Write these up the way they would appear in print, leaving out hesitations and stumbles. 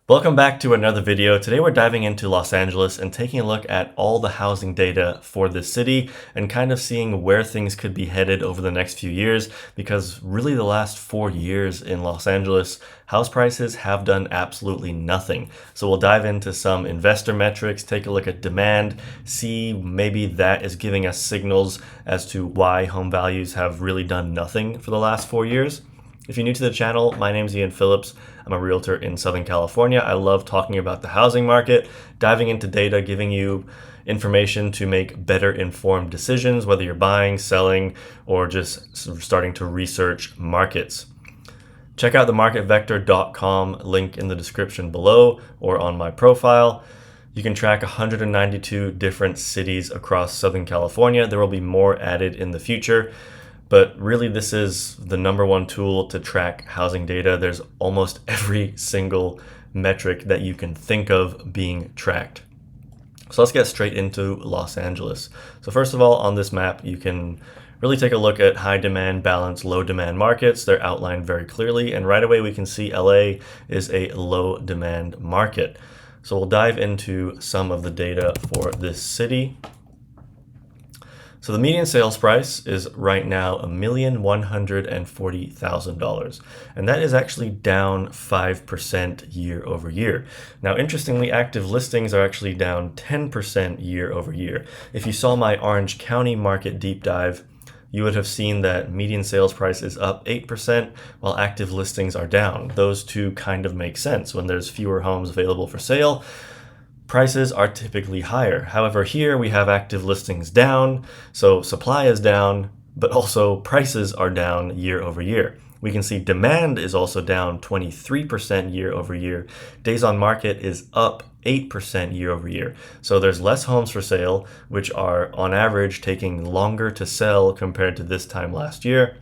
Welcome back to another video. Today we're diving into Los Angeles and taking a look at all the housing data for this city and kind of seeing where things could be headed over the next few years, because really the last 4 years in Los Angeles, house prices have done absolutely nothing. So we'll dive into some investor metrics, take a look at demand, see maybe that is giving us signals as to why home values have really done nothing for the last 4 years. If you're new to the channel, my name is Ian Phillips. I'm a realtor in Southern California. I love talking about the housing market, diving into data, giving you information to make better informed decisions, whether you're buying, selling, or just starting to research markets. Check out the marketvector.com link in the description below or on my profile. You can track 192 different cities across Southern California. There will be more added in the future. But really, this is the number one tool to track housing data. There's almost every single metric that you can think of being tracked. So let's get straight into Los Angeles. So first of all, on this map, you can really take a look at high demand, balanced, low demand markets. They're outlined very clearly. And right away, we can see LA is a low demand market. So we'll dive into some of the data for this city. So the median sales price is right now $1,140,000, and that is actually down 5% year over year. Now, interestingly, active listings are actually down 10% year over year. If you saw my Orange County market deep dive, you would have seen that median sales price is up 8% while active listings are down. Those two kind of make sense. When there's fewer homes available for sale, prices are typically higher. However, here we have active listings down, so supply is down, but also prices are down year over year. We can see demand is also down 23% year over year. Days on market is up 8% year over year. So there's less homes for sale, which are on average taking longer to sell compared to this time last year.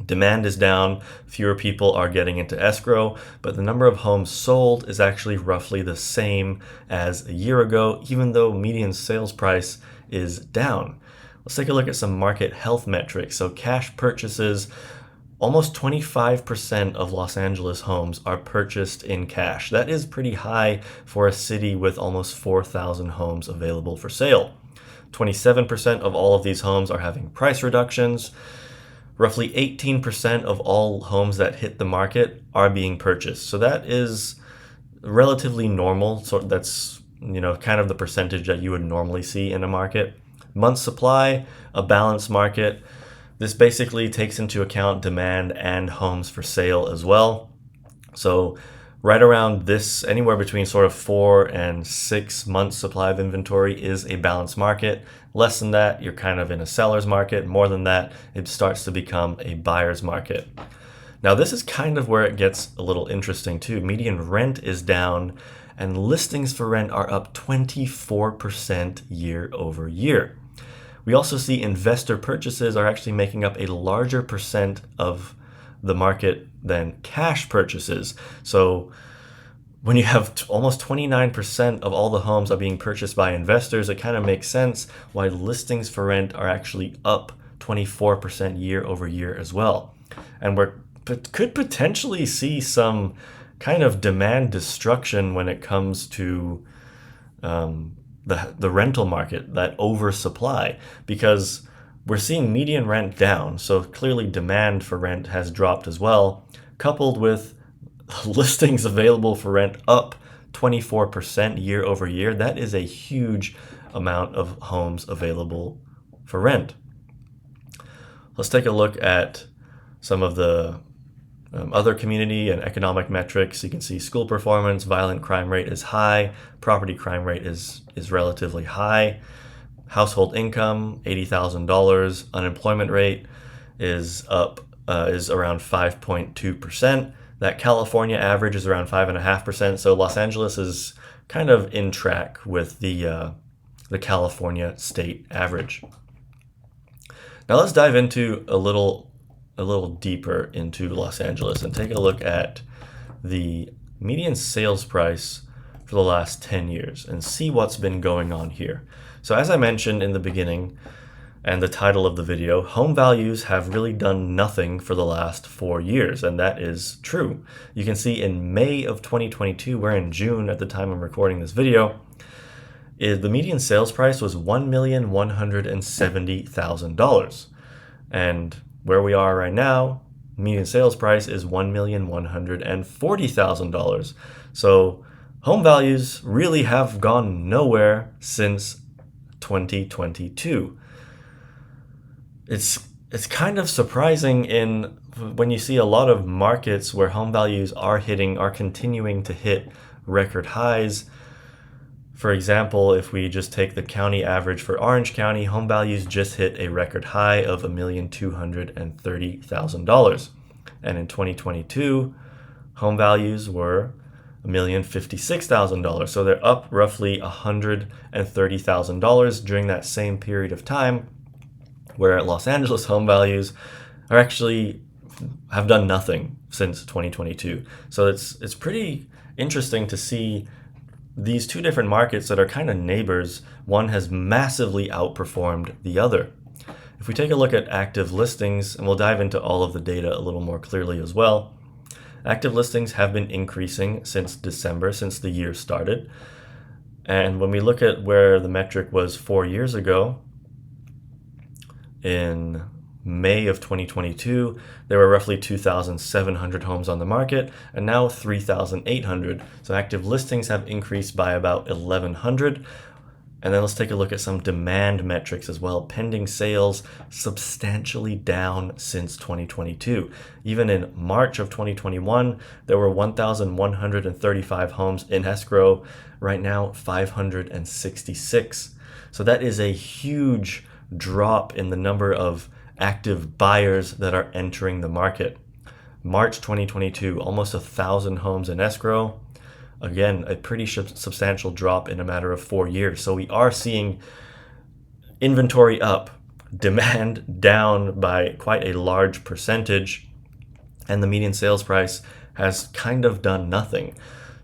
Demand is down, fewer people are getting into escrow, but the number of homes sold is actually roughly the same as a year ago, even though median sales price is down. Let's take a look at some market health metrics. So cash purchases, almost 25% of Los Angeles homes are purchased in cash. That is pretty high for a city with almost 4,000 homes available for sale. 27% of all of these homes are having price reductions. Roughly 18% of all homes that hit the market are being purchased. So that is relatively normal. So that's, kind of the percentage that you would normally see in a market. Month supply, a balanced market. This basically takes into account demand and homes for sale as well. So right around this, anywhere between sort of 4 and 6 months supply of inventory is a balanced market. Less than that, you're kind of in a seller's market. More than that, it starts to become a buyer's market. Now, this is kind of where it gets a little interesting too. Median rent is down and listings for rent are up 24% year over year. We also see investor purchases are actually making up a larger percent of the market than cash purchases. So when you have almost 29% of all the homes are being purchased by investors, it kind of makes sense why listings for rent are actually up 24% year over year as well. And we could potentially see some kind of demand destruction when it comes to the rental market, that oversupply, because we're seeing median rent down, so clearly demand for rent has dropped as well, coupled with listings available for rent up 24% year over year. That is a huge amount of homes available for rent. Let's take a look at some of the other community and economic metrics. You can see school performance, violent crime rate is high, property crime rate is relatively high. Household income, $80,000. Unemployment rate is around 5.2%. That California average is around 5.5%. So Los Angeles is kind of in track with the California state average. Now let's dive into a little deeper into Los Angeles and take a look at the median sales price for the last 10 years and see what's been going on here. So as I mentioned in the beginning, and the title of the video, home values have really done nothing for the last 4 years, and that is true. You can see in May of 2022, we're in June at the time I'm recording this video, the median sales price was $1,170,000. And where we are right now, median sales price is $1,140,000. So home values really have gone nowhere since 2022. It's kind of surprising when you see a lot of markets where home values are continuing to hit record highs. For example, if we just take the county average for Orange County, home values just hit a record high of $1,230,000. And in 2022, home values were $1,056,000. So they're up roughly $130,000 during that same period of time, where Los Angeles home values have done nothing since 2022. So it's pretty interesting to see these two different markets that are kind of neighbors. One has massively outperformed the other. If we take a look at active listings, and we'll dive into all of the data a little more clearly as well, active listings have been increasing since December, since the year started. And when we look at where the metric was 4 years ago, in May of 2022, there were roughly 2,700 homes on the market, and now 3,800. So active listings have increased by about 1,100. And then let's take a look at some demand metrics as well. Pending sales substantially down since 2022. Even in March of 2021, there were 1,135 homes in escrow. Right now, 566. So that is a huge drop in the number of active buyers that are entering the market. March 2022, almost 1,000 homes in escrow. Again, a pretty substantial drop in a matter of 4 years. So we are seeing inventory up, demand down by quite a large percentage, and the median sales price has kind of done nothing.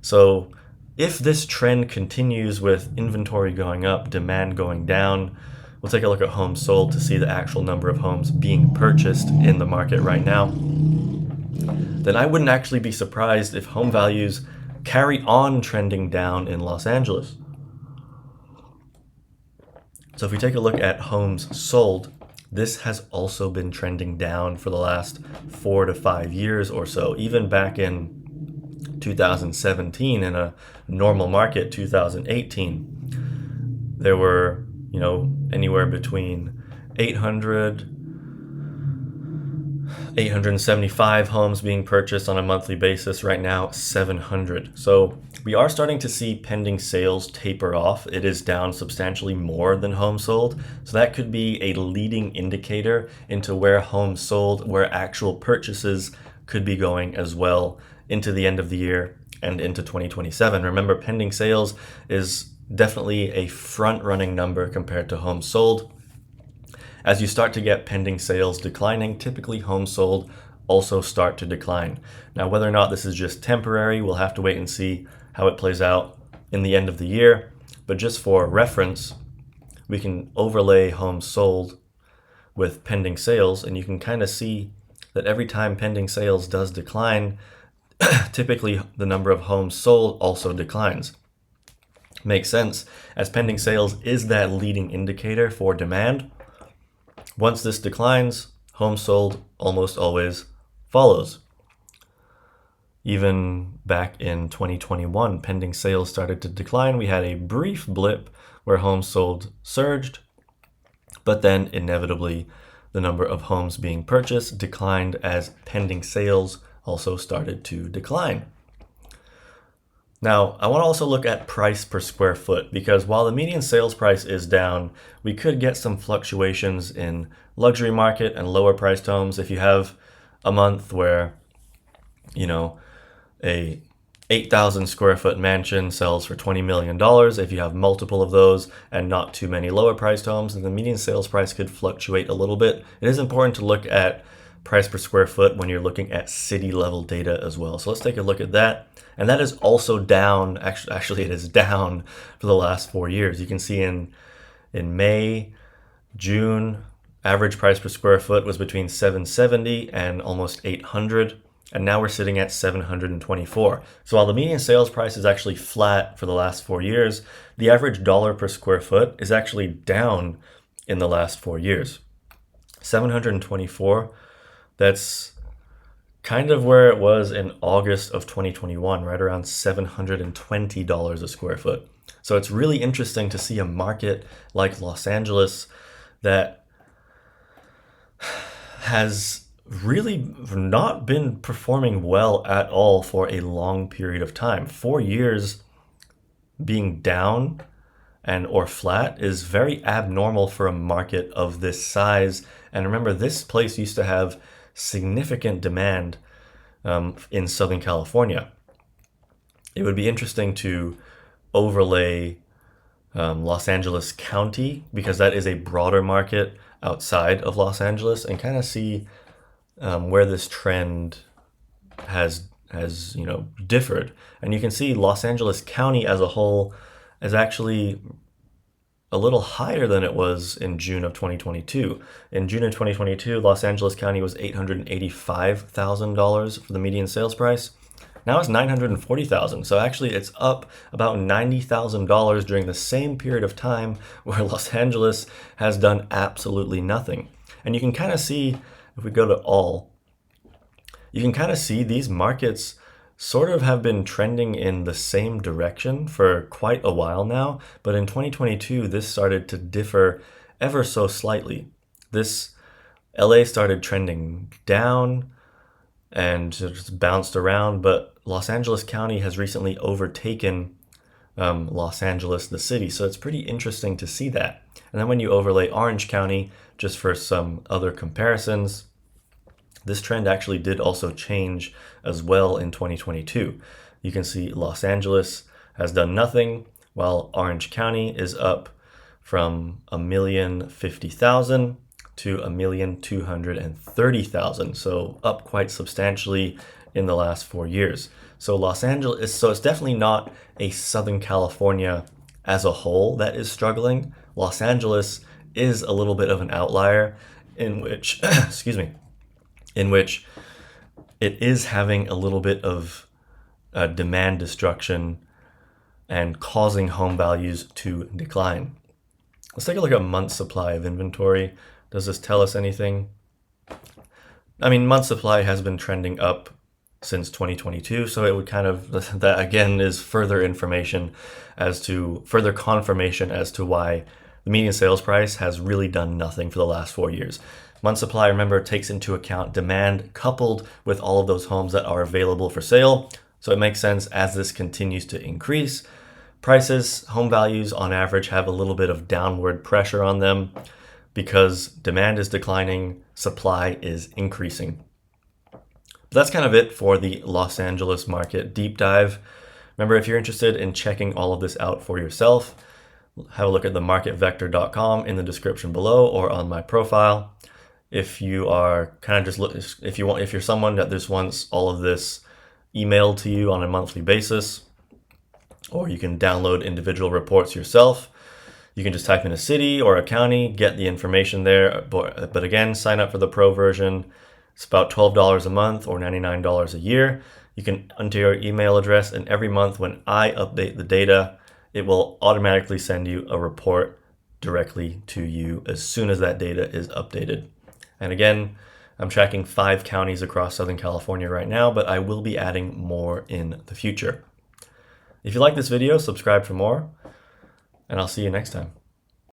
So if this trend continues with inventory going up, demand going down, we'll take a look at homes sold to see the actual number of homes being purchased in the market right now. Then I wouldn't actually be surprised if home values carry on trending down in Los Angeles. So if we take a look at homes sold, this has also been trending down for the last 4 to 5 years or so. Even back in 2017, in a normal market, 2018, there were anywhere between 875 homes being purchased on a monthly basis. Right now, 700. So we are starting to see pending sales taper off. It is down substantially more than homes sold. So that could be a leading indicator into where homes sold, where actual purchases could be going as well into the end of the year and into 2027. Remember, pending sales is definitely a front-running number compared to homes sold. As you start to get pending sales declining, typically homes sold also start to decline. Now, whether or not this is just temporary, we'll have to wait and see how it plays out in the end of the year. But just for reference, we can overlay homes sold with pending sales, and you can kind of see that every time pending sales does decline, typically the number of homes sold also declines. Makes sense, as pending sales is that leading indicator for demand. Once this declines, homes sold almost always follows. Even back in 2021, pending sales started to decline. We had a brief blip where homes sold surged, but then inevitably the number of homes being purchased declined as pending sales also started to decline. Now, I want to also look at price per square foot, because while the median sales price is down, we could get some fluctuations in luxury market and lower priced homes. If you have a month where, a 8,000 square foot mansion sells for $20 million, if you have multiple of those and not too many lower priced homes, then the median sales price could fluctuate a little bit. It is important to look at price per square foot when you're looking at city level data as well. So let's take a look at that. And that is also down. Actually, it is down for the last 4 years. You can see in May, June, Average price per square foot was between 770 and almost 800, and now we're sitting at 724. So while the median sales price is actually flat for the last 4 years, the average dollar per square foot is actually down in the last 4 years. 724, that's kind of where it was in August of 2021, right around $720 a square foot. So it's really interesting to see a market like Los Angeles that has really not been performing well at all for a long period of time. 4 years being down and or flat is very abnormal for a market of this size. And remember, this place used to have significant demand in Southern California. It would be interesting to overlay Los Angeles County, because that is a broader market outside of Los Angeles, and kind of see where this trend has differed. And you can see Los Angeles County as a whole is actually a little higher than it was in June of 2022. In June of 2022, Los Angeles County was $885,000 for the median sales price. Now it's $940,000. So actually it's up about $90,000 during the same period of time where Los Angeles has done absolutely nothing. And you can kind of see, if we go to all, you can kind of see these markets sort of have been trending in the same direction for quite a while now. But in 2022, this started to differ ever so slightly. LA started trending down and just bounced around, but Los Angeles County has recently overtaken Los Angeles, the city. So it's pretty interesting to see that. And then when you overlay Orange County, just for some other comparisons, this trend actually did also change as well in 2022. You can see Los Angeles has done nothing, while Orange County is up from 1,050,000 to 1,230,000. So up quite substantially in the last 4 years. So Los Angeles, so it's definitely not a Southern California as a whole that is struggling. Los Angeles is a little bit of an outlier in which, in which it is having a little bit of demand destruction and causing home values to decline. Let's take a look at month's supply of inventory. Does this tell us anything? I mean, month supply has been trending up since 2022, so it would kind of, that again is further information further confirmation as to why the median sales price has really done nothing for the last 4 years. Month supply, remember, takes into account demand coupled with all of those homes that are available for sale. So it makes sense as this continues to increase. Prices, home values on average have a little bit of downward pressure on them because demand is declining, supply is increasing. That's kind of it for the Los Angeles market deep dive. Remember, if you're interested in checking all of this out for yourself, have a look at themarketvector.com in the description below or on my profile. If you are kind of just if you're someone that just wants all of this emailed to you on a monthly basis, or you can download individual reports yourself, you can just type in a city or a county, get the information there. But again, sign up for the pro version. It's about $12 a month or $99 a year. You can enter your email address, and every month when I update the data, it will automatically send you a report directly to you as soon as that data is updated. And again, I'm tracking 5 counties across Southern California right now, but I will be adding more in the future. If you like this video, subscribe for more, and I'll see you next time.